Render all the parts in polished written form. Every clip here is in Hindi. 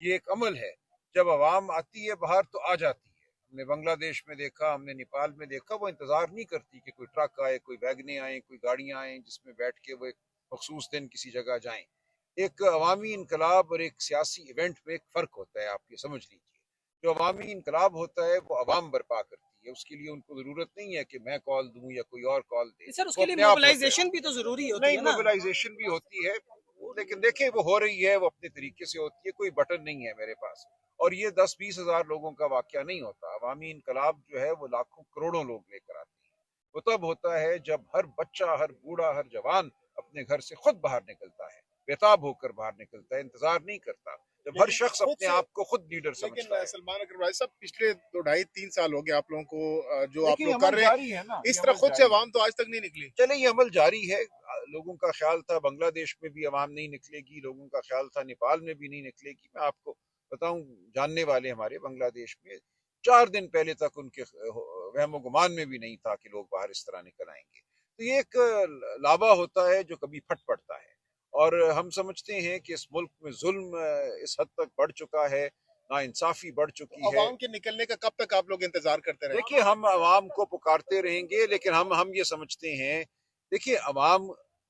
ये एक अमल है। जब आवाम आती है बाहर तो आ जाती है। हमने बांग्लादेश में देखा, हमने नेपाल में देखा, वो इंतजार नहीं करती कि कोई ट्रक आए, कोई वैगने आए, कोई गाड़ियां आए जिसमें बैठ के वो एक मखसूस दिन किसी जगह जाएं। एक अवामी इनकलाब और एक सियासी इवेंट में एक फ़र्क होता है, आप ये समझ लीजिए। जो अवामी इनकलाब होता है वो अवाम बर्पा करती है, उसके लिए उनको ज़रूरत नहीं है कि मैं कॉल दूं या कोई और कॉल दे, सर वो उसके लिए अपने आप होते मोबिलाइजेशन हैं। भी तो जरूरी होती नहीं, है ना। मोबिलाइजेशन भी होती है, लेकिन देखिए वो हो रही है, वो अपने तरीके से होती है, कोई बटन नहीं है मेरे पास। और ये 10-20 हजार लोगों का वाकया नहीं होता। अवामी इनकलाब जो है वो लाखों करोड़ों लोग लेकर आते हैं। वो तब होता है जब हर बच्चा, हर बूढ़ा, हर जवान अपने घर से खुद बाहर निकलता है, बेताब होकर बाहर निकलता है, इंतजार नहीं करता। जब हर शख्स अपने आप को खुद लीडर समझता है। सलमान अग्रवाल साहब, पिछले 2 ढाई 3 साल हो गए आप लोगों को जो आप देखिए लोग कर अमल रहे हैं, जारी है ना, इस ये तरह अमल खुद से जारी है। अवाम तो आज तक नहीं निकली। चले ये अमल जारी है। लोगों का ख्याल था बांग्लादेश में भी अवाम नहीं निकलेगी, लोगों का ख्याल था नेपाल में भी नहीं निकलेगी। मैं आपको बताऊं, जानने वाले हमारे बांग्लादेश में 4 दिन पहले तक उनके वहमो गुमान में भी नहीं था कि लोग बाहर इस तरह निकल आएंगे। तो ये एक लावा होता है जो कभी फट पड़ता है। और हम समझते हैं कि इस मुल्क में जुल्म इस हद तक बढ़ चुका है, ना इंसाफी बढ़ चुकी तो है। अवाम के निकलने का कब तक आप लोग इंतजार करते रहे? देखिए हम अवाम को पुकारते रहेंगे, लेकिन हम ये समझते हैं, देखिए अवाम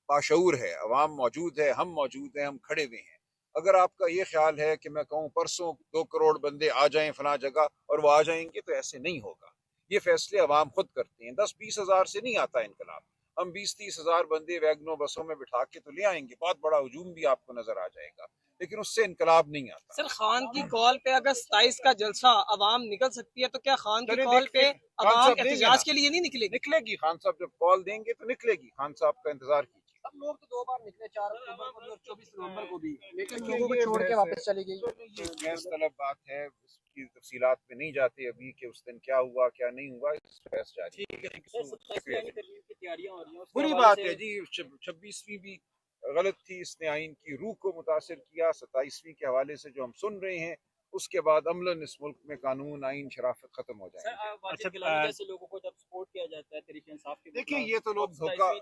बाशऊर है, अवाम मौजूद है, हम मौजूद हैं, हम खड़े हुए हैं। अगर आपका ये ख्याल है कि मैं कहूँ परसों 2 करोड़ बंदे आ जाएं फला जगह और वो आ जाएंगे, तो ऐसे नहीं होगा। ये फैसले अवाम खुद करते हैं। 10-20 हजार से नहीं आता इनकलाब। हम 20-30 हजार बंदे वैगनों बसों में बिठा के तो ले आएंगे, बहुत बड़ा हजूम भी आपको नजर आ जाएगा, लेकिन उससे इनकलाब नहीं आता। सर खान की कॉल पे अगर 27 का जलसा अवाम निकल सकती है तो क्या खान की चले कॉल देखते पे हैं, खान अवाम साहब देंगे एहतजाज ना, के लिए नहीं निकलेगी? निकलेगी। खान साहब जब कॉल देंगे तो निकलेगी। खान साहब का इंतजार कीजिए। अब लोग तो 2 बार निकले, 4 अक्टूबर को भी और 24 नवंबर को भी, लेकिन देखिए लोगों को ये छोड़ के बहस है, वापस चली गई। तो ये बहस तलब बात है, इसकी तफसीलात में नहीं जाते अभी कि उस दिन क्या हुआ क्या नहीं हुआ, इस बहस जारी है। शुक्रिया जी। की तैयारियां हो रही हैं बुरी बात है जी, 26वीं भी गलत थी, इसने आइन की रूह को मुतासर किया। 27वीं के हवाले से जो हम सुन रहे हैं, उसके बाद अमलन इस मुल्क में कानून, आइन, शराफत खत्म हो जाएंगे। अच्छा जैसे लोगों को जब सपोर्ट किया जाता है तहरीक इंसाफ के देखिए ये तो लोग धोखा,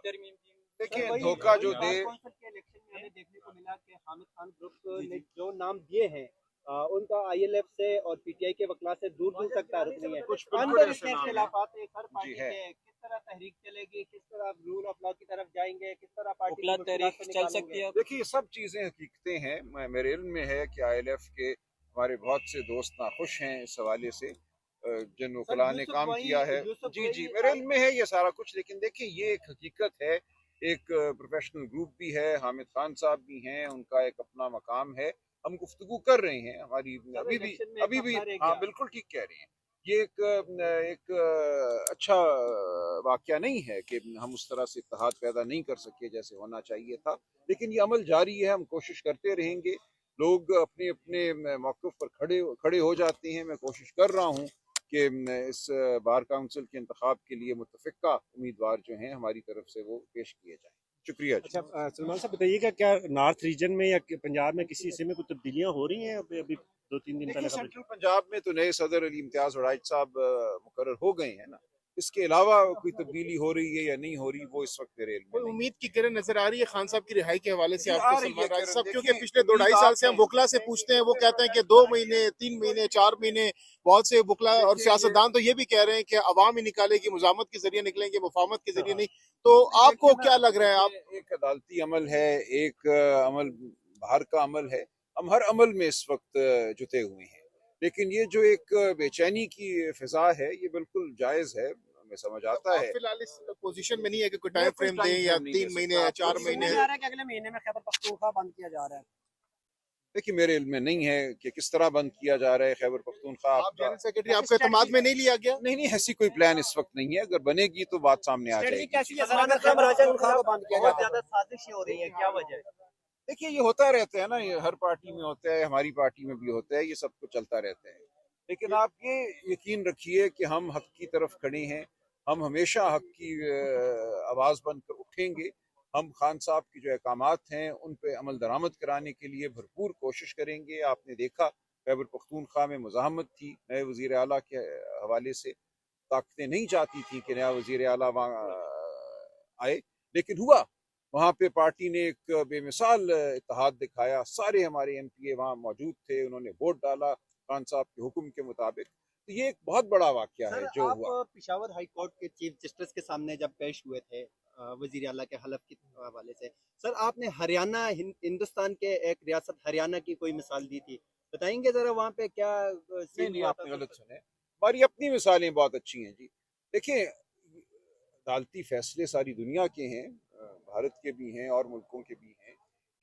देखिए धोखा जो दे। कौंसिल के इलेक्शन में हमें देखने को मिला कि हामिद खान ग्रुप ने जो नाम दिए हैं उनका आईएलएफ से और पीटीआई के वकला से दूर दूर तक तारुफ नहीं है। कुछ बिल्कुल अंदर ऐसे इसके नाम है इख्तिलाफात है हर जी पार्टी है। के, किस तरह तहरीक चलेगी, किस तरह रूल ऑफ लॉ की तरफ जाएंगे, किस तरह पार्टी तहरीक चल सकती है। देखिए सब चीजें हकीकतें हैं। मेरे इल्म में है कि आईएलएफ के हमारे बहुत से दोस्त नाखुश हैं इस हवाले से, जिन वकला ने काम किया है। जी जी, मेरे इल्म में है ये सारा कुछ। लेकिन देखिए ये एक हकीकत है, एक प्रोफेशनल ग्रुप भी है, हामिद खान साहब भी हैं, उनका एक अपना मकाम है। हम गुफ्तगू कर रहे हैं हमारी अभी भी हाँ बिल्कुल ठीक कह रहे हैं। ये एक अच्छा वाकया नहीं है कि हम उस तरह से इत्तेहाद पैदा नहीं कर सके जैसे होना चाहिए था। लेकिन ये अमल जारी है, हम कोशिश करते रहेंगे। लोग अपने अपने मौक़िफ़ पर खड़े खड़े हो जाते हैं। मैं कोशिश कर रहा हूँ कि इस बार काउंसिल के इंतखाब के लिए मुतफ़िक़ा उम्मीदवार जो हैं हमारी तरफ से वो पेश किए जाएँ। शुक्रिया जी। अच्छा सलमान साहब बताइएगा, क्या नॉर्थ रीजन में या पंजाब में किसी हिस्से में कुछ तब्दीलियां हो रही हैं? अभी 2-3 दिन देखिए पहले खबर सेंट्रल पंजाब में तो नए सदर अली इम्तियाज वड़ाइच साहब मुकर्रर हो गए हैं ना। इसके अलावा कोई तब्दीली हो रही है या नहीं हो रही, वो इस वक्त मेरे इल्म में कोई नहीं। उम्मीद की किरण नजर आ रही है खान साहब की रिहाई के हवाले से जी, आपको, आ रही है सलमान राज किरण। साहब? क्योंकि देखिए पिछले दो उम्मीद ढाई साल से हम आपने वकला से पूछते हैं, वो कहते हैं कि 2 महीने, 3 महीने, 4 महीने। बहुत से वकला और देखिए सियासतदान तो ये भी कह रहे हैं कि अवाम ही निकालेगी, मुजामत के जरिए निकलेंगे, मुफाहमत के जरिए नहीं। तो नहीं, आपको देखिए ना, क्या लग रहा है? आप देखिए एक अदालती अमल है, एक अमल बाहर का अमल है। हम हर अमल में इस वक्त जुटे हुए हैं। लेकिन ये जो एक बेचैनी की फिजा है, ये बिल्कुल जायज़ है, हमें समझ आता आप है। फिलहाल इस पोजीशन में नहीं है कि कोई मैं टाइम कोई फ्रेम टाइम दें या फ्रेम नहीं दे 3 महीने सकता या आपको। 4 महीने? जा रहा है कि अगले महीने में खैबर पख्तूनख्वा बंद किया जा रहा है। देखिए मेरे इल्म में नहीं है कि किस तरह बंद किया जा रहा है खैबर पख्तूनख्वा आप आपका। जनरल सेक्रेटरी, आपके एतमाद में नहीं लिया गया? नहीं नहीं, ऐसी कोई प्लान इस वक्त नहीं है। अगर बनेगी तो बात सामने आ स्ट्रेटजी जाएगी। कैसी है सर अगर खैबर पख्तूनख्वा को बंद किया जाता है? साजिश हो रही है, क्या वजह है? देखिए ये होता रहता है ना, ये हर पार्टी में होता है, हमारी पार्टी में भी होता है, ये सब कुछ चलता रहता है। लेकिन आप ये यकीन रखिए कि हम हक की तरफ खड़े हैं। हम हमेशा हक की आवाज़ बनकर उठेंगे। हम खान साहब की जो अहकामात हैं उन पे अमल दरामद कराने के लिए भरपूर कोशिश करेंगे। आपने देखा खैबर पख्तूनख्वा में मुज़ाहमत थी नए वज़ीर आला के हवाले से। ताकतें नहीं चाहती थी कि नया वज़ीर आला वहाँ आए, लेकिन हुआ। वहाँ पे पार्टी ने एक बेमिसाल इत्तेहाद दिखाया, सारे हमारे एमपीए वहाँ मौजूद थे, उन्होंने वोट डाला खान साहब के हुक्म के मुताबिक। तो ये एक बहुत बड़ा वाकया है सर, जो आप हुआ। पिशावर हाई कोर्ट के चीफ जस्टिस के सामने जब पेश हुए थे वजीर आला के हलफ के हवाले से, सर आपने हरियाणा हिंदुस्तान के एक रियासत हरियाणा की कोई मिसाल दी थी, बताएंगे जरा वहाँ पे क्या सीन नहीं हुआ आपने था? गलत सुने, हमारी अपनी मिसालें बहुत अच्छी हैं जी। देखिए अदालती फैसले सारी दुनिया के हैं, भारत के भी हैं और मुल्कों के भी हैं,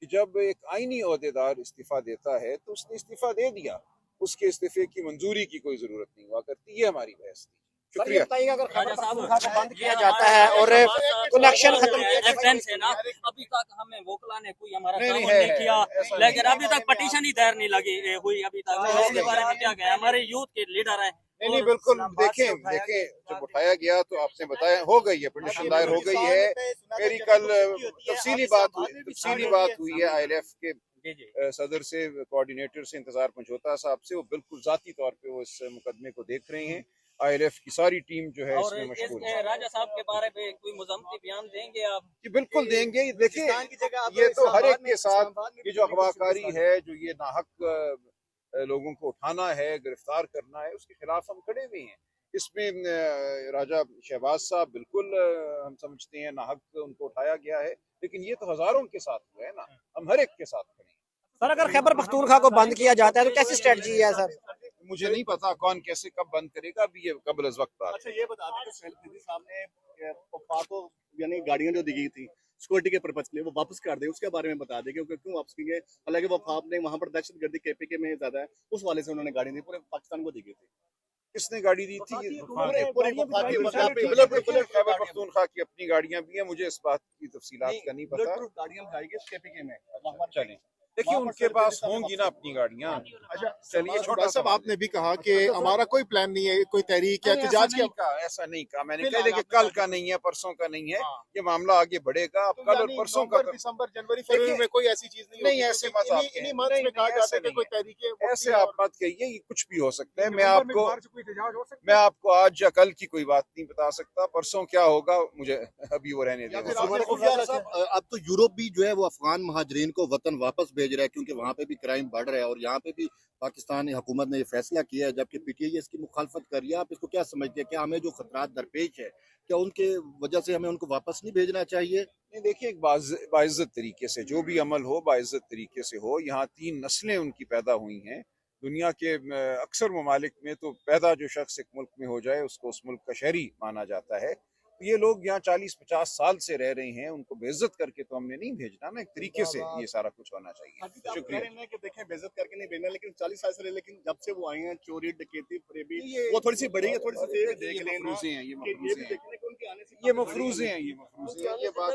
कि जब एक आईनी ओहदेदार इस्तीफा देता है तो उसने इस्तीफा दे दिया, उसके इस्तीफे की मंजूरी की कोई जरूरत नहीं हुआ करती। ये हमारी बहस थी। शुक्रिया। बताइए, अगर खैबर पख्तूनख्वा को बंद किया जाता है और कनेक्शन खत्म रेफरेंस है ना, अभी तक हमें वोकला ने कोई हमारा नहीं, काम है, नहीं किया, ऐसा लेकिन नहीं अभी तक पटिशन ही दायर नहीं लगी हुई अभी तक। इसके बारे में क्या कहें, हमारे यूथ के लीडर हैं। नहीं बिल्कुल, देखें जब उठाया गया तो आपने बताया हो गई है, पिटीशन दायर हो गई है। मेरी कल तफसीली बात हुई है ILF के सदर से, कोऑर्डिनेटर से, इंतजार पंचोता साहब से। वो बिल्कुल जाती तौर पे वो इस मुकदमे को देख रहे हैं। ILF की सारी टीम जो है और इसमें मशगूल है। राजा साहब के बारे में कोई मुज़म्मती बयान देंगे आप? जी बिल्कुल देंगे। देखिए ये तो हर एक के साथ ये जो अगवाकारी है, जो ये नाहक लोगों को उठाना है, गिरफ्तार करना है, उसके खिलाफ हम खड़े हुए हैं। इसमें राजा शहबाज साहब बिल्कुल हम समझते हैं नाहक उनको उठाया गया है, लेकिन ये तो हजारों के साथ हुआ है ना, हम हर एक के साथ खड़े हैं। सर, अगर खैबर पख्तूनख्वा को बंद किया जाता है तो कैसी स्ट्रेटजी है सर? मुझे नहीं पता कौन कैसे कब बंद करेगा, अभी ये कबल अज़ वक्त बात। अच्छा ये बता दें कि सैयद साहब ने को यानी गाड़ियां जो दी गई थी सिक्योरिटी के पर्पज के लिए वो वापस कर दे, उसके बारे में बता दें क्योंकि क्यों वापस की गए। हालांकि वफाक ने वहां पर दहशतगर्दी KPK में ज्यादा है, उस वाले से उन्होंने गाड़ी दी, पूरे पाकिस्तान को दी गई थी। किसने गाड़ी दी थी? पूरे खैबर पख्तूनख्वा की अपनी गाड़ियां भी हैं, मुझे इस बात की तफसीलात का नहीं पता। गाड़ियां जाएगी KPK में। चलें, देखिए उनके पास होंगी ना अपनी गाड़ियां। अच्छा चलिए, छोटा सा आपने भी कहा कि हमारा कोई प्लान नहीं है, कोई तहरीक या एहतजाज का ऐसा नहीं कहा मैंने। कह कि कल का नहीं है, परसों का नहीं है, ये मामला आगे बढ़ेगा। अब कल और परसों का दिसंबर जनवरी फरवरी में कोई ऐसी चीज नहीं, ऐसे मत आप कहें। ऐसे आप मत कहिए, ये कुछ भी हो सकता है। मैं आपको आज या कल की कोई बात नहीं बता सकता, परसों क्या होगा मुझे अभी वो रहने दें। अब तो यूरोप भी जो है वो अफगान महाजरीन को वतन वापस भेज रहा है क्योंकि वहाँ पे भी क्राइम बढ़ रहा है और यहाँ पे भी पाकिस्तानी हुकूमत ने ये फैसला किया है, जबकि PTI इसकी मुखालफत कर रही है। आप इसको क्या समझते हैं? क्या हमें जो खतरात दरपेश है, क्या उनके वजह से हमें उनको वापस नहीं भेजना चाहिए? नहीं, देखिए एक बाइज्जत तरीके से जो भी अमल हो, बाइज्जत तरीके से हो। यहाँ 3 नस्लें उनकी पैदा हुई हैं। दुनिया के अक्सर ममालिक में तो पैदा जो शख्स एक मुल्क में हो जाए उसको उस मुल्क का शहरी माना जाता है। तो ये लोग यहाँ 40-50 साल से रह रहे हैं, उनको बेइज्जत करके तो हमने नहीं भेजना ना। एक तरीके से ये सारा कुछ होना चाहिए। शुक्रिया। देखें बेइज्जत करके नहीं भेजना, लेकिन 40 साल से रहे, लेकिन जब से वो आए हैं चोरी डकैती फरेबी वो थोड़ी सी बढ़ी है, थोड़ी सी देख लें। मफरूज़े हैं, ये ये भी देखने को उनके आने से मफरूज़े हैं, ये बात